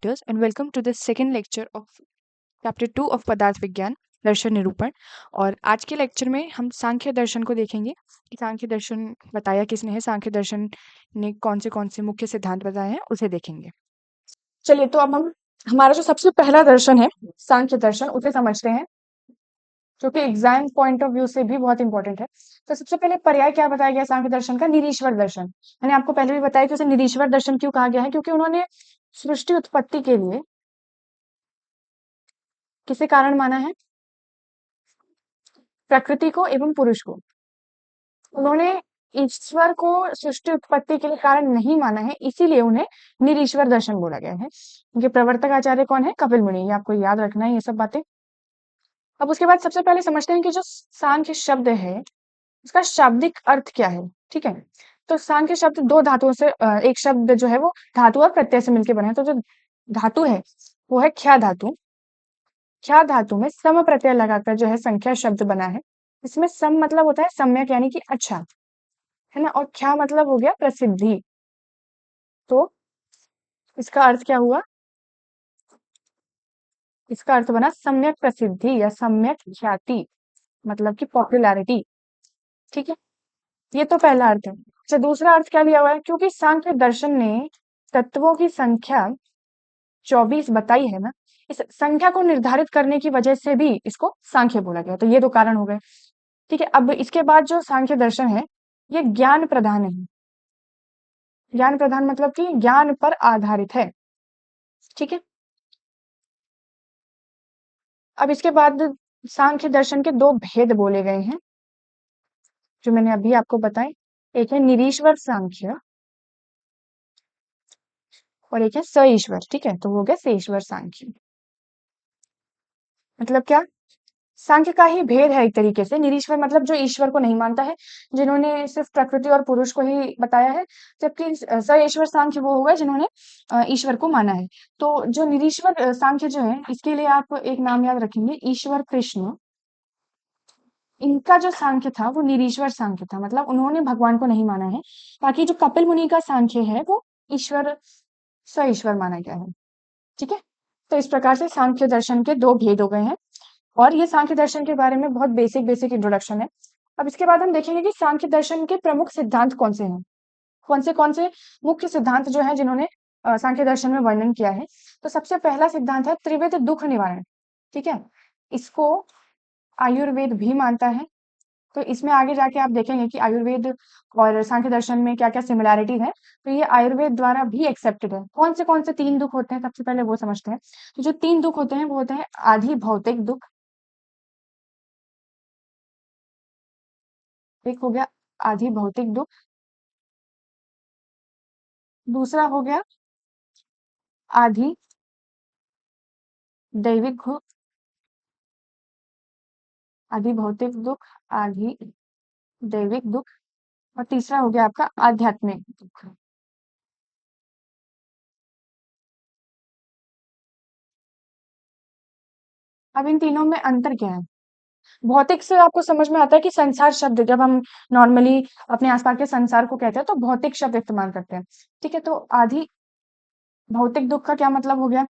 teachers, and welcome to the second lecture of chapter 2 of पदार्थ विज्ञान दर्शन निरूपण। और आज के लेक्चर में हम सांख्य दर्शन को देखेंगे कि सांख्य दर्शन बताया किसने है, सांख्य दर्शन ने कौन से मुख्य सिद्धांत बताए हैं, उसे देखेंगे। चलिए, तो अब हम हमारा जो सबसे पहला दर्शन है सांख्य दर्शन, उसे समझते हैं, जो कि एग्जाम पॉइंट ऑफ व्यू से भी बहुत इंपॉर्टेंट है। तो सबसे पहले पर्याय क्या बताया गया सांख्य दर्शन का? निरीश्वर दर्शन। मैंने आपको पहले भी बताया कि उसे निरीश्वर दर्शन क्यों कहा गया है, क्योंकि उन्होंने सृष्टि उत्पत्ति के लिए किसे कारण माना है? प्रकृति को एवं पुरुष को। उन्होंने ईश्वर को सृष्टि उत्पत्ति के लिए कारण नहीं माना है, इसीलिए उन्हें निरीश्वर दर्शन बोला गया है। उनके प्रवर्तक आचार्य कौन है? कपिल मुनि। ये आपको याद रखना है ये सब बातें। अब उसके बाद सबसे पहले समझते हैं कि जो सांख्य शब्द है उसका शाब्दिक अर्थ क्या है। ठीक है, तो सांख्य शब्द दो धातुओं से एक शब्द जो है वो धातु और प्रत्यय से मिलकर बना है। तो जो धातु है वो है ख्या धातु। ख्या धातु में सम प्रत्यय लगाकर जो है संख्या शब्द बना है। इसमें सम मतलब होता है सम्यक, यानी कि अच्छा, है ना, और ख्या मतलब हो गया प्रसिद्धि। तो इसका अर्थ क्या हुआ? इसका अर्थ बना सम्यक प्रसिद्धि या सम्यक ख्याति, मतलब कि पॉपुलैरिटी। ठीक है, ये तो पहला अर्थ है। अच्छा, दूसरा अर्थ क्या लिया हुआ है? क्योंकि सांख्य दर्शन ने तत्वों की संख्या 24 बताई है ना, इस संख्या को निर्धारित करने की वजह से भी इसको सांख्य बोला गया। तो ये दो कारण हो गए। ठीक है, अब इसके बाद जो सांख्य दर्शन है ये ज्ञान प्रधान है। ज्ञान प्रधान मतलब कि ज्ञान पर आधारित है। ठीक है, अब इसके बाद सांख्य दर्शन के दो भेद बोले गए हैं जो मैंने अभी आपको बताए। एक है निरीश्वर सांख्य और एक है स ईश्वर। ठीक है, तो वो हो गया से ईश्वर सांख्य। मतलब क्या? सांख्य का ही भेद है एक तरीके से। निरीश्वर मतलब जो ईश्वर को नहीं मानता है, जिन्होंने सिर्फ प्रकृति और पुरुष को ही बताया है, जबकि स ईश्वर सांख्य वो होगा जिन्होंने ईश्वर को माना है। तो जो निरीश्वर सांख्य जो है, इसके लिए आप एक नाम याद रखेंगे, ईश्वर कृष्ण। इनका जो सांख्य था वो निरीश्वर सांख्य था, मतलब उन्होंने भगवान को नहीं माना है। बाकी जो कपिल मुनि का सांख्य है वो ईश्वर स ईश्वर माना गया है। ठीक है, तो इस प्रकार से सांख्य दर्शन के दो भेद हो गए हैं और ये सांख्य दर्शन के बारे में बहुत बेसिक बेसिक इंट्रोडक्शन है। अब इसके बाद हम देखेंगे कि सांख्य दर्शन के प्रमुख सिद्धांत कौन से हैं, कौन से मुख्य सिद्धांत जो है जिन्होंने सांख्य दर्शन में वर्णन किया है। तो सबसे पहला सिद्धांत है त्रिविध दुख निवारण। ठीक है, इसको आयुर्वेद भी मानता है। तो इसमें आगे जाके आप देखेंगे कि आयुर्वेद और सांख्य दर्शन में क्या क्या सिमिलैरिटी है। तो ये आयुर्वेद द्वारा भी एक्सेप्टेड है। कौन से तीन दुख होते हैं, सबसे पहले वो समझते हैं। तो जो तीन दुख होते हैं वो होते हैं आधि भौतिक दुख, एक हो गया आधि भौतिक दुख, दूसरा हो गया आधि दैविक दुख, आधि भौतिक दुख, आधि दैविक दुख, और तीसरा हो गया आपका आध्यात्मिक दुख। अब इन तीनों में अंतर क्या है? भौतिक से आपको समझ में आता है कि संसार शब्द, जब हम नॉर्मली अपने आसपास के संसार को कहते हैं तो भौतिक शब्द इस्तेमाल करते हैं। ठीक है, तो आधि भौतिक दुख का क्या मतलब हो गया?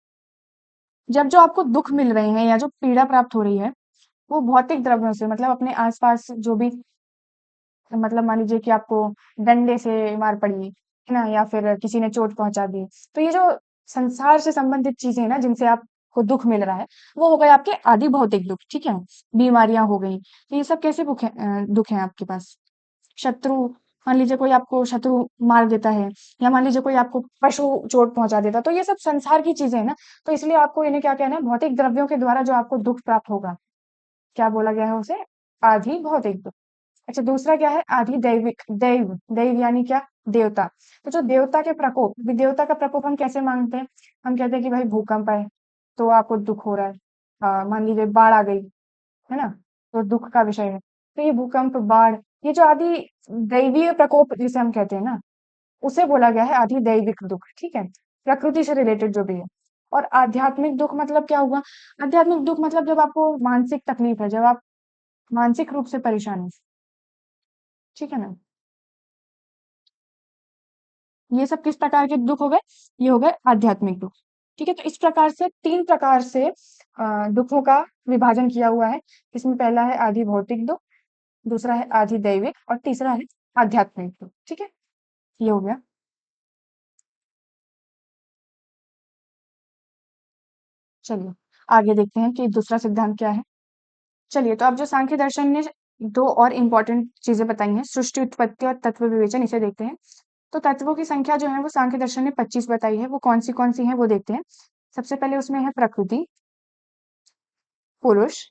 जब जो आपको दुख मिल रहे हैं या जो पीड़ा प्राप्त हो रही है वो भौतिक द्रव्यों से, मतलब अपने आसपास जो भी, मतलब मान लीजिए कि आपको डंडे से मार पड़ी है ना, या फिर किसी ने चोट पहुंचा दी, तो ये जो संसार से संबंधित चीजें हैं ना जिनसे आपको दुख मिल रहा है, वो हो गए आपके आदि भौतिक दुख। ठीक है, बीमारियां हो गई, तो ये सब कैसे दुख है आपके पास? शत्रु, मान लीजिए कोई आपको शत्रु मार देता है, या मान लीजिए कोई आपको पशु चोट पहुंचा देता है, तो ये सब संसार की चीजें हैं ना। तो इसलिए आपको इन्हें क्या कहना है? भौतिक द्रव्यों के द्वारा जो आपको दुख प्राप्त होगा, क्या बोला गया है उसे? आधि भौतिक दुख। अच्छा, दूसरा क्या है? आधि दैविक। दैव यानी क्या? देवता। तो जो देवता के प्रकोप, देवता का प्रकोप हम कैसे मानते हैं? हम कहते हैं कि भाई भूकंप आए तो आपको दुख हो रहा है, मान लीजिए बाढ़ आ गई, है ना, तो दुख का विषय है। तो ये भूकंप, बाढ़, ये जो आदि दैवीय प्रकोप जिसे हम कहते हैं ना, उसे बोला गया है आदि दैविक दुख। ठीक है, प्रकृति से रिलेटेड जो भी है। और आध्यात्मिक दुख मतलब क्या हुआ? आध्यात्मिक दुख मतलब जब आपको मानसिक तकलीफ है, जब आप मानसिक रूप से परेशान है। ठीक है ना, ये सब किस प्रकार के दुख हो गए? ये हो गए आध्यात्मिक दुख। ठीक है, तो इस प्रकार से 3 प्रकार से दुखों का विभाजन किया हुआ है। इसमें पहला है आदि भौतिक दुःख, दूसरा है आदि दैविक और तीसरा है आध्यात्मिक दुःख। ठीक है? ये हो गया। चलिए, आगे देखते हैं कि दूसरा सिद्धांत क्या है। चलिए, तो अब जो सांख्य दर्शन ने 2 और इम्पोर्टेंट चीज़ें बताई हैं, सृष्टि उत्पत्ति और तत्व विवेचन, इसे देखते हैं। तो तत्वों की संख्या जो है वो सांख्य दर्शन ने 25 बताई है, वो कौन-सी हैं वो देखते हैं। सबसे पहले उसमें है प्रकृति, पुरुष,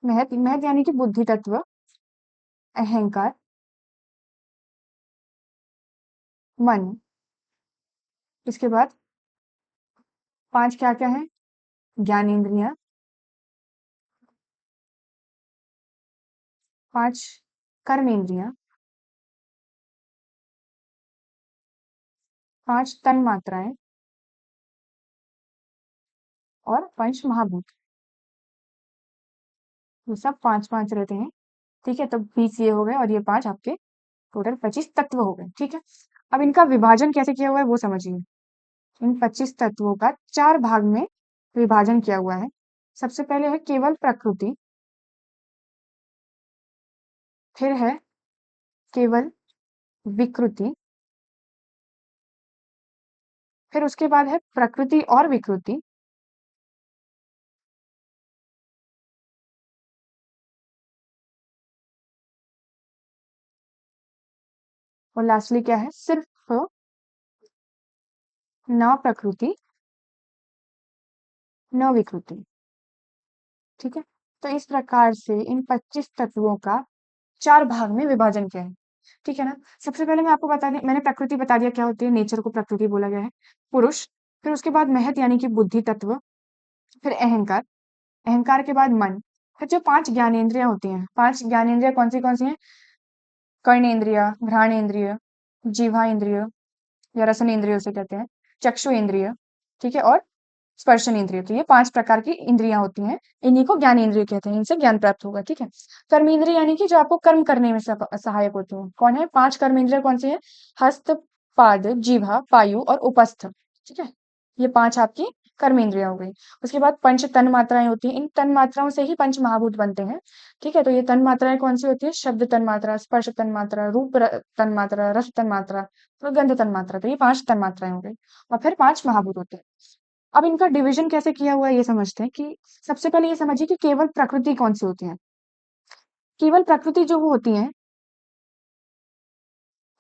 महत महत यानी कि बुद्धि तत्व, अहंकार, मन। इसके बाद 5 क्या-क्या हैं? ज्ञानेंद्रियाँ, 5 कर्मेंद्रियाँ, 5 तन्मात्राएँ और पंच महाभूत। ये सब 5-5 रहते हैं। ठीक है? तो 20 ये हो गए और ये 5 आपके टोटल 25 तत्व हो गए। ठीक है? अब इनका विभाजन कैसे किया हुआ है वो समझिए। इन 25 तत्वों का 4 भाग में विभाजन किया हुआ है। सबसे पहले है केवल प्रकृति, फिर है केवल विकृति, फिर उसके बाद है प्रकृति और विकृति, और लास्टली क्या है? सिर्फ न प्रकृति, न विकृति। ठीक है? तो इस प्रकार से इन 25 तत्वों का 4 भाग में विभाजन किया है। ठीक है ना? सबसे पहले मैं आपको बता दें, मैंने प्रकृति बता दिया क्या होती है, नेचर को प्रकृति बोला गया है। पुरुष, फिर उसके बाद महत यानी कि बुद्धि तत्व, फिर अहंकार, अहंकार के बाद मन, फिर जो 5 ज्ञानेंद्रियाँ होती हैं, 5 ज्ञानेंद्रियाँ कौन सी हैं? कर्णेंद्रिय, घ्राणेंद्रिय, जिह्वा इंद्रिय या रसन इंद्रिय उसे कहते हैं, चक्षु इंद्रिय, ठीक है? और स्पर्शन इंद्रिय। तो ये 5 प्रकार की इंद्रियाँ होती हैं, इन्हीं को ज्ञान इंद्रिय कहते हैं, इनसे ज्ञान प्राप्त होगा। ठीक है? कर्म इंद्रिय यानी कि जो आपको कर्म करने में सहायक होती हैं। कौन है? 5 कर्म इंद्रिय कौन सी है? हस्त, पाद, जिह्वा, पायु और उपस्थ। ठीक है? ये 5 आपकी कर्म इंद्रियाँ हो गई। उसके बाद पंच तन मात्राएं होती हैं, इन तन मात्राओं से ही पंच महाभूत बनते हैं। ठीक है? तो ये तन मात्राएं कौन सी होती है? शब्द तन मात्रा, स्पर्श तन मात्रा, रूप तन मात्रा, रस तन मात्रा और गंध तन मात्रा। तो ये 5 तन मात्राएं हो गई और फिर 5 महाभूत होते हैं। अब इनका डिवीजन कैसे किया हुआ है ये समझते हैं कि सबसे पहले ये समझिए कि केवल प्रकृति कौन सी होती है। केवल प्रकृति जो वो होती है,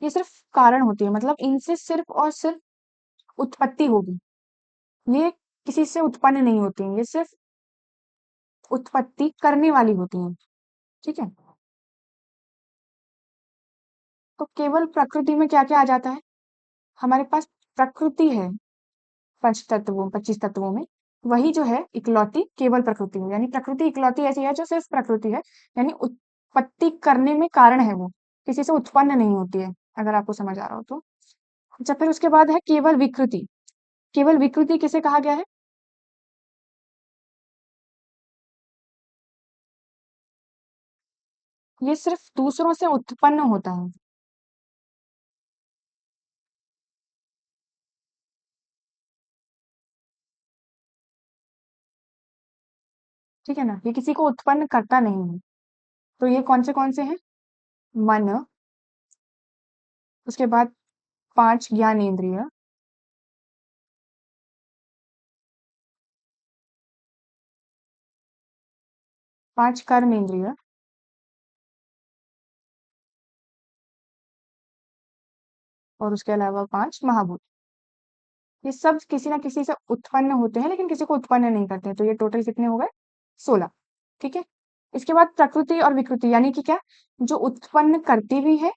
ये सिर्फ कारण होती है, मतलब इनसे सिर्फ और सिर्फ उत्पत्ति होगी। ये किसी से उत्पन्न नहीं होती हैं, ये सिर्फ उत्पत्ति करने वाली होती हैं। ठीक है? तो केवल प्रकृति में क्या क्या आ जाता है? हमारे पास प्रकृति है 25 तत्वों में, वही जो है इकलौती केवल प्रकृति है। यानी प्रकृति इकलौती ऐसी है जो सिर्फ प्रकृति है, यानी उत्पत्ति करने में कारण है वो, किसी से उत्पन्न नहीं होती है, अगर आपको समझ आ रहा हो तो। अच्छा, फिर उसके बाद है केवल विकृति। केवल विकृति किसे कहा गया है? ये सिर्फ दूसरों से उत्पन्न होता है। ठीक है ना? ये किसी को उत्पन्न करता नहीं है। तो ये कौन से हैं? मन, उसके बाद 5 ज्ञानेंद्रिय, 5 कर्मेंद्रिय और उसके अलावा 5 महाभूत। ये सब किसी ना किसी से उत्पन्न होते हैं, लेकिन किसी को उत्पन्न नहीं करते हैं। तो ये टोटल कितने हो गए? 16। ठीक है? इसके बाद प्रकृति और विकृति यानी कि क्या? जो उत्पन्न करती भी है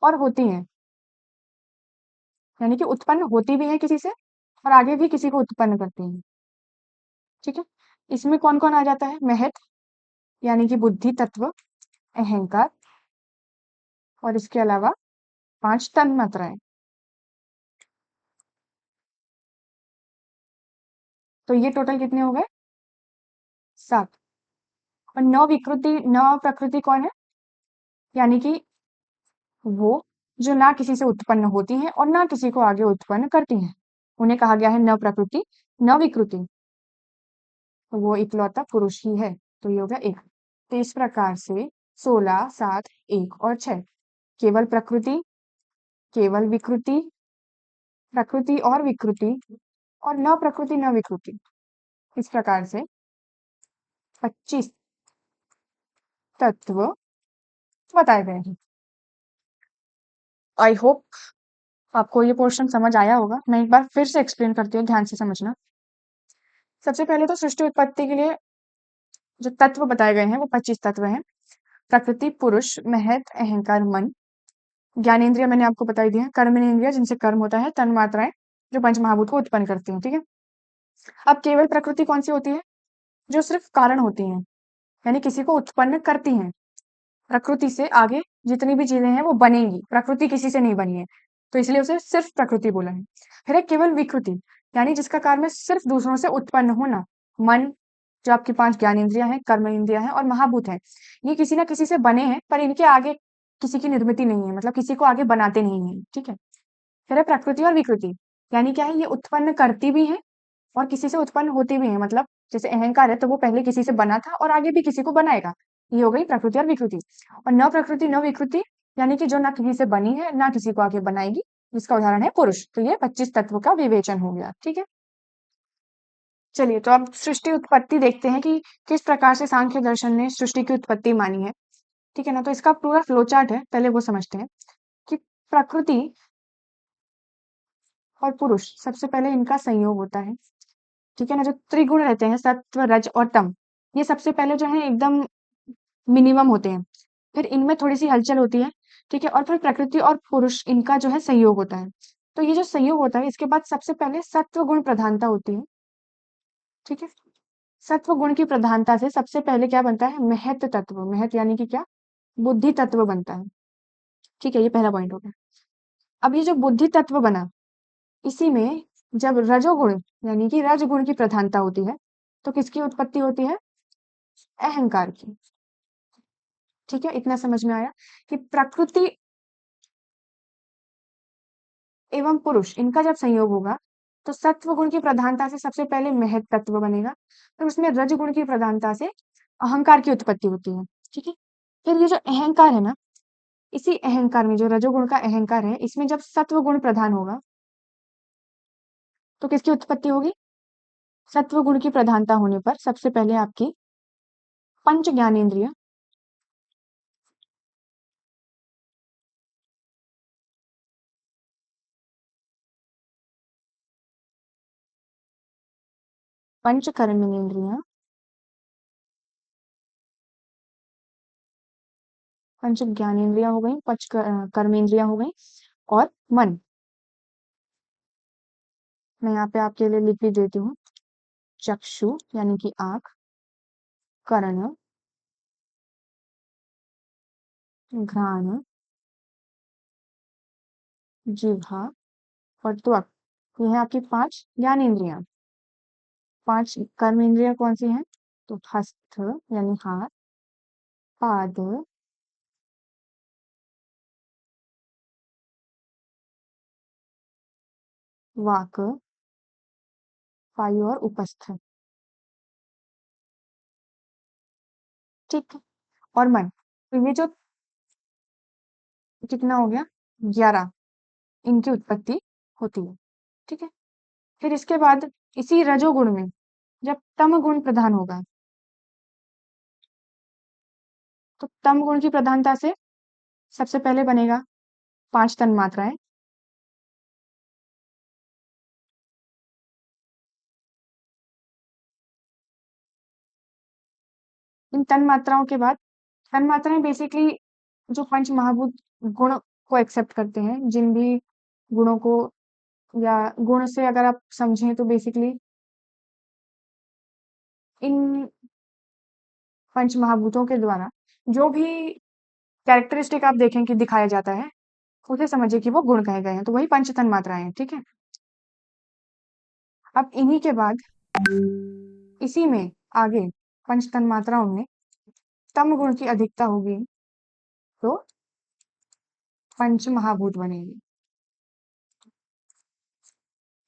और होती हैं। यानी कि उत्पन्न होती भी है किसी से और आगे भी किसी को उत्पन्न करती हैं। ठीक है? इसमें कौन-कौन आ जाता है? महत यानी कि बुद्धि तत्व, अहंकार और इसके अलावा 5 तन्मात्राएँ। तो ये टोटल कितने हो गए? 7। और 9 विकृति 9 प्रकृति कौन है? यानी कि वो जो ना किसी से उत्पन्न होती हैं और ना किसी को आगे उत्पन्न करती हैं। उन्हें कहा गया है न प्रकृति, न विकृति। तो वो इकलौता पुरुष ही है। तो ये हो गया 1। तो इस प्रकार से 16, 7, 1 और 6 केवल प्रकृति, केवल विकृति, प्रकृति और विकृति और न प्रकृति न विकृति। इस प्रकार से 25 तत्व बताए गए हैं। आई होप आपको ये पोर्शन समझ आया होगा। मैं एक बार फिर से एक्सप्लेन करती हूँ, ध्यान से समझना। सबसे पहले तो सृष्टि उत्पत्ति के लिए जो तत्व बताए गए हैं वो 25 तत्व हैं। प्रकृति, पुरुष, महत, अहंकार, मन। ज्ञानेंद्रिय मैंने आपको बता ही दिया। कर्मेंद्रिय जिनसे कर्म होता है, तन्मात्राएं जो पंच महाभूत को उत्पन्न करती हैं। ठीक है। अब केवल प्रकृति कौन सी होती है? जो सिर्फ कारण होती हैं, यानी किसी को उत्पन्न करती हैं। प्रकृति से आगे जितनी भी चीजें हैं वो बनेंगी, प्रकृति किसी से नहीं बनी है, तो इसलिए उसे सिर्फ प्रकृति बोला है। फिर है केवल विकृति, यानी जिसका कार्य है सिर्फ दूसरों से उत्पन्न होना। मन, जो आपकी 5 ज्ञानेंद्रियां हैं, कर्म इंद्रियां हैं और महाभूत हैं, ये किसी ना किसी से बने हैं, पर इनके आगे किसी की निर्मिति नहीं है, मतलब किसी को आगे बनाते नहीं है। ठीक है। फिर है प्रकृति और विकृति, यानी क्या है, ये उत्पन्न करती भी है और किसी से उत्पन्न होती भी है। मतलब जैसे अहंकार है तो वो पहले किसी से बना था और आगे भी किसी को बनाएगा। ये हो गई प्रकृति और विकृति। और न प्रकृति न विकृति, यानी कि जो ना किसी से बनी है ना किसी को आगे बनाएगी, जिसका उदाहरण है पुरुष। तो ये 25 तत्व का विवेचन हो गया। ठीक है। चलिए, तो अब सृष्टि उत्पत्ति देखते हैं कि किस प्रकार से सांख्य दर्शन ने सृष्टि की उत्पत्ति मानी है। ठीक है ना। तो इसका पूरा फ्लो चार्ट है, पहले वो समझते हैं कि प्रकृति और पुरुष सबसे पहले इनका संयोग होता है। ठीक है ना। जो त्रिगुण रहते हैं, सत्व, रज और तम, ये सबसे पहले जो है एकदम मिनिमम होते हैं। फिर इनमें थोड़ी-सी हलचल होती है। ठीक है। और फिर प्रकृति और पुरुष इनका जो है संयोग होता है। तो ये जो संयोग होता है, इसके बाद सबसे पहले सत्व गुण प्रधानता होती है। ठीक है। सत्व गुण की प्रधानता से सबसे पहले क्या बनता है? महत तत्व। महत यानी कि क्या? बुद्धि तत्व बनता है। ठीक है, ये पहला पॉइंट हो गया। अब ये जो बुद्धि तत्व बना, इसी में जब रजोगुण यानी कि रजगुण की प्रधानता होती है, तो किसकी उत्पत्ति होती है? अहंकार की। ठीक है, इतना समझ में आया कि प्रकृति एवं पुरुष इनका जब संयोग होगा, तो सत्व गुण की प्रधानता से सबसे पहले महत तत्व बनेगा, फिर उसमें रज गुण की प्रधानता से अहंकार की उत्पत्ति होती है। ठीक है। फिर ये जो अहंकार है ना, इसी अहंकार में जो रजोगुण का अहंकार है, इसमें जब सत्व गुण प्रधान होगा, तो किसकी उत्पत्ति होगी? सत्व गुण की प्रधानता होने पर सबसे पहले आपकी पंच ज्ञानेंद्रिय, पंच कर्मेंद्रिय, पंच ज्ञानेंद्रियां हो गई, पंच कर्मेंद्रियां हो गई और मन। मैं यहाँ पे आपके लिए लिख भी देती हूँ। चक्षु यानी कि आंख, कर्ण, घ्राण, जिह्वा और त्वक। ये है आपकी 5 ज्ञानेंद्रियां। 5 कर्म इंद्रियां कौन सी हैं? तो हस्त यानी हाथ, पाद, वाक, वायु और उपस्थ। ठीक है। और मन। तो ये जो कितना हो गया? 11, इनकी उत्पत्ति होती है। ठीक है। फिर इसके बाद इसी रजोगुण में जब तम गुण प्रधान होगा, तो तम गुण की प्रधानता से सबसे पहले बनेगा 5 तन्मात्राएं। इन तन्मात्राओं के बाद तन्मात्राएं बेसिकली जो पंच महाभूत गुण को एक्सेप्ट करते हैं, जिन भी गुणों को, या गुण से अगर आप समझें तो बेसिकली इन पंच महाभूतों के द्वारा जो भी कैरेक्टरिस्टिक आप देखें कि दिखाया जाता है, उसे समझिए कि वो गुण कहे गए हैं। तो वही पंच तन्मात्राएं हैं। ठीक है। अब इन्हीं के बाद इसी में आगे पंच तन्मात्राओं में तम गुण की अधिकता होगी, तो पंचमहाभूत बनेंगे।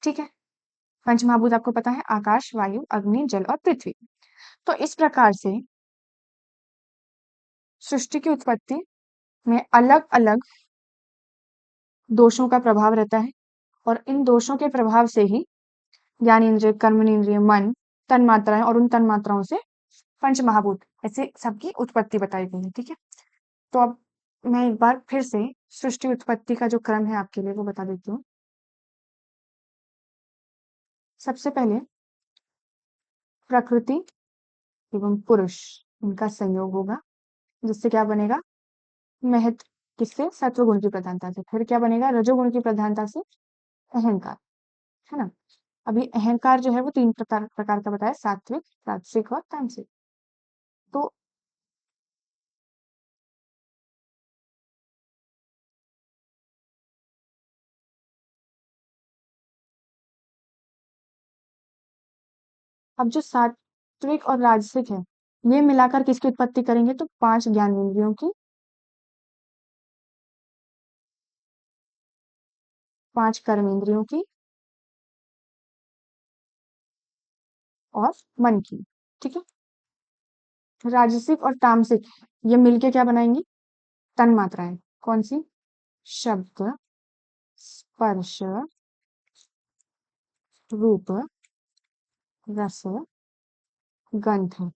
ठीक है, पंचमहाभूत आपको पता है, आकाश, वायु, अग्नि, जल और पृथ्वी। तो इस प्रकार से सृष्टि की उत्पत्ति में अलग अलग दोषों का प्रभाव रहता है, और इन दोषों के प्रभाव से ही ज्ञानेंद्रिय, कर्मेंद्रिय, मन, तन्मात्राएं, और उन तन्मात्राओं से पंचमहाभूत, ऐसे सबकी उत्पत्ति बताई गई है। ठीक है, तो अब मैं एक बार फिर से सृष्टि उत्पत्ति का जो क्रम है आपके लिए वो बता देती हूँ। सबसे पहले प्रकृति एवं पुरुष, इनका संयोग होगा, जिससे क्या बनेगा, महत, किससे, सत्वगुण की प्रधानता से। फिर क्या बनेगा, रजोगुण की प्रधानता से अहंकार, है ना। अभी अहंकार जो है वो तीन प्रकार प्रकार का बताया, सात्विक, राजसिक और तामसिक। तो अब जो सात्विक और राजसिक है, ये मिलाकर किसकी उत्पत्ति करेंगे, तो पांच ज्ञानेंद्रियों की, पांच कर्मेंद्रियों की और मन की। ठीक है, राजसिक और तामसिक ये मिलके क्या बनाएंगी, तन मात्राएं। कौन सी, शब्द, स्पर्श, रूप, रस, गंध।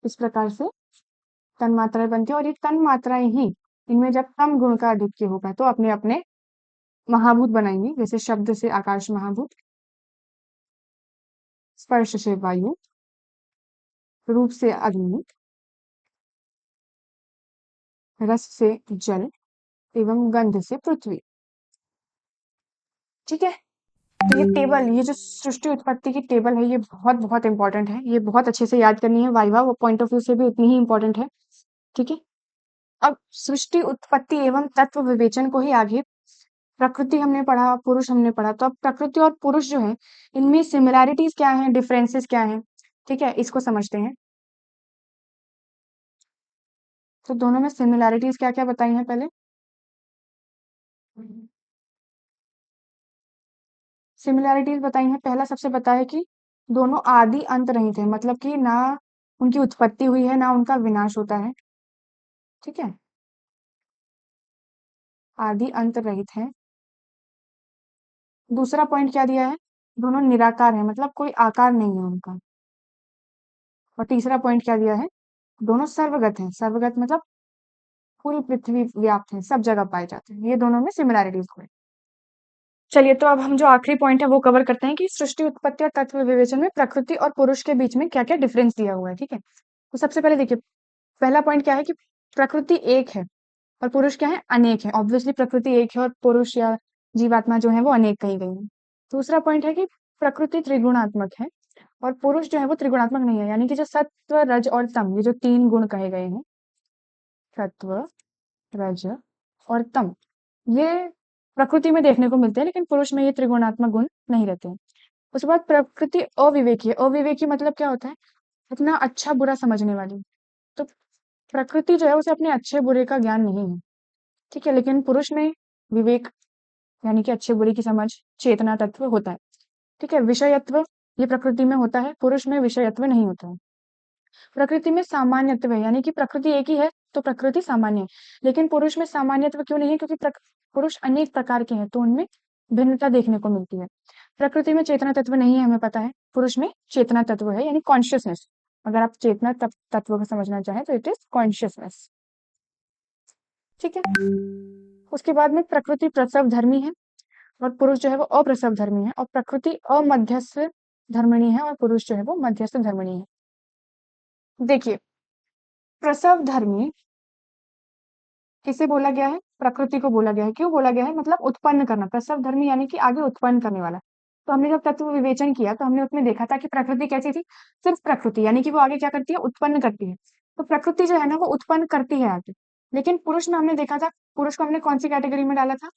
इस प्रकार से तन मात्राएं बनती है, और ये तन मात्राएं ही, इनमें जब कम गुण का अधिक्य होगा तो अपने अपने महाभूत बनाएंगी। जैसे शब्द से आकाश महाभूत, स्पर्श से वायु, रूप से अग्नि, रस से जल, एवं गंध से पृथ्वी। ठीक है, तो ये टेबल, ये जो सृष्टि उत्पत्ति की टेबल है, ये बहुत बहुत इंपॉर्टेंट है, ये बहुत अच्छे से याद करनी है, वाइवा वो पॉइंट ऑफ व्यू से भी उतनी ही इंपॉर्टेंट है। ठीक है, अब सृष्टि उत्पत्ति एवं तत्व विवेचन को ही आगे, प्रकृति हमने पढ़ा, पुरुष हमने पढ़ा, तो अब प्रकृति और पुरुष जो है, इनमें सिमिलैरिटीज क्या है, डिफरेंसेस क्या है। ठीक है, इसको समझते हैं। तो दोनों में सिमिलैरिटीज क्या क्या बताई हैं पहले। सिमिलैरिटीज बताई हैं, पहला सबसे बताया कि दोनों आदि अंत रहित है, मतलब कि ना उनकी उत्पत्ति हुई है ना उनका विनाश होता है। ठीक है, आदि अंत रहित है। दूसरा पॉइंट क्या दिया है, दोनों निराकार है, मतलब कोई आकार नहीं है उनका। और तीसरा पॉइंट क्या दिया है, दोनों सर्वगत हैं, सर्वगत मतलब पूरी पृथ्वी व्याप्त है, सब जगह पाए जाते हैं। ये दोनों में सिमिलैरिटीज हुए। चलिए, तो अब हम जो आखिरी पॉइंट है वो कवर करते हैं कि सृष्टि उत्पत्ति और तत्व विवेचन में प्रकृति और पुरुष के बीच में क्या क्या डिफरेंस दिया हुआ है। ठीक है, तो सबसे पहले देखिए, पहला पॉइंट क्या है कि प्रकृति एक है और पुरुष क्या है, अनेक है। ऑब्वियसली प्रकृति एक है और पुरुष या जीवात्मा जो है वो अनेक कही गई है। दूसरा पॉइंट है कि प्रकृति त्रिगुणात्मक है और पुरुष जो है वो त्रिगुणात्मक नहीं है, यानी कि जो सत्व, रज और तम, ये जो तीन गुण कहे गए हैं, सत्व, रज और तम, ये प्रकृति में देखने को मिलते हैं, लेकिन पुरुष में ये त्रिगुणात्मक गुण नहीं रहते हैं। उसके बाद प्रकृति अविवेकी है। अविवेकी मतलब क्या होता है, अपना अच्छा बुरा समझने वाली। तो प्रकृति जो है उसे अपने अच्छे बुरे का ज्ञान नहीं है। ठीक है, लेकिन पुरुष में विवेक, यानी कि अच्छे बुरे की समझ, चेतना तत्व होता है। ठीक है, विषयत्व ये प्रकृति में होता है, पुरुष में विषयत्व नहीं होता है। प्रकृति में सामान्यत्व है, यानी कि प्रकृति एक ही है तो प्रकृति सामान्य है, लेकिन पुरुष में सामान्यत्व क्यों नहीं है, क्योंकि पुरुष अनेक प्रकार के हैं तो उनमें भिन्नता देखने को मिलती है। प्रकृति में चेतना तत्व नहीं है, हमें पता है, पुरुष में चेतना तत्व है, यानी कॉन्शियसनेस। अगर आप चेतना तत्व को समझना चाहें तो इट इज कॉन्शियसनेस। ठीक है, उसके बाद में प्रकृति प्रसव धर्मी है और पुरुष जो है वो अप्रसव धर्मी है, और प्रकृति अमध्यस्थ धर्मिणी है और पुरुष जो है वो मध्यस्थ धर्मिणी है। देखिए, प्रसव धर्मी किसे बोला गया है, प्रकृति को बोला गया है। क्यों बोला गया है, मतलब उत्पन्न करना, प्रसव धर्मी यानी कि आगे उत्पन्न करने वाला। तो हमने जब तत्व विवेचन किया तो हमने उसमें देखा था कि प्रकृति कैसी थी, सिर्फ प्रकृति, यानी कि वो आगे क्या करती है, उत्पन्न करती है। तो प्रकृति जो है ना वो उत्पन्न करती है आगे, लेकिन पुरुष में हमने देखा था, पुरुष को हमने कौन-सी कैटेगरी में डाला था?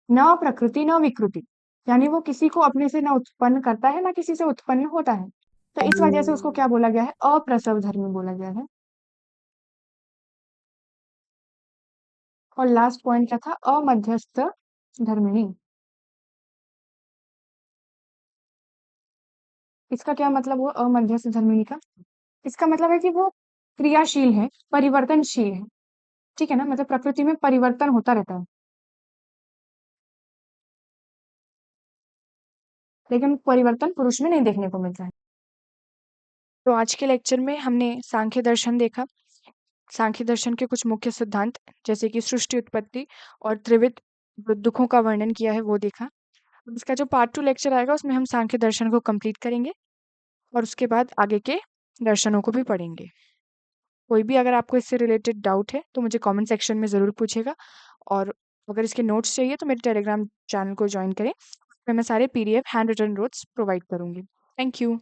न प्रकृति, न विकृति। यानी वो किसी को अपने से ना उत्पन्न करता है, ना किसी से उत्पन्न होता है। तो इस वजह से उसको क्या बोला गया है? अप्रसवधर्मी बोला गया है। और लास्ट पॉइंट क्या था? अमध्यस्थ धर्मिणी। इसका क्या मतलब हुआ अमध्यस्थ धर्मिणी का? इसका मतलब है कि वो क्रियाशील है, परिवर्तनशील है। ठीक है ना? मतलब प्रकृति में परिवर्तन होता रहता है। लेकिन परिवर्तन पुरुष में नहीं देखने को मिलता है। तो आज के लेक्चर में हमने सांख्य दर्शन देखा। सांख्य दर्शन के कुछ मुख्य सिद्धांत जैसे कि सृष्टि उत्पत्ति और त्रिविध दुखों का वर्णन किया है वो देखा। अब इसका जो पार्ट 2 लेक्चर आएगा उसमें हम सांख्य दर्शन को कंप्लीट करेंगे और उसके बाद आगे के दर्शनों को भी पढ़ेंगे। कोई भी अगर आपको इससे रिलेटेड डाउट है तो मुझे कमेंट सेक्शन में ज़रूर पूछिएगा और अगर इसके नोट्स चाहिए तो मेरे टेलीग्राम चैनल को ज्वाइन करें। उसमें मैं सारे PDF hand written notes provide करूँगी। Thank you.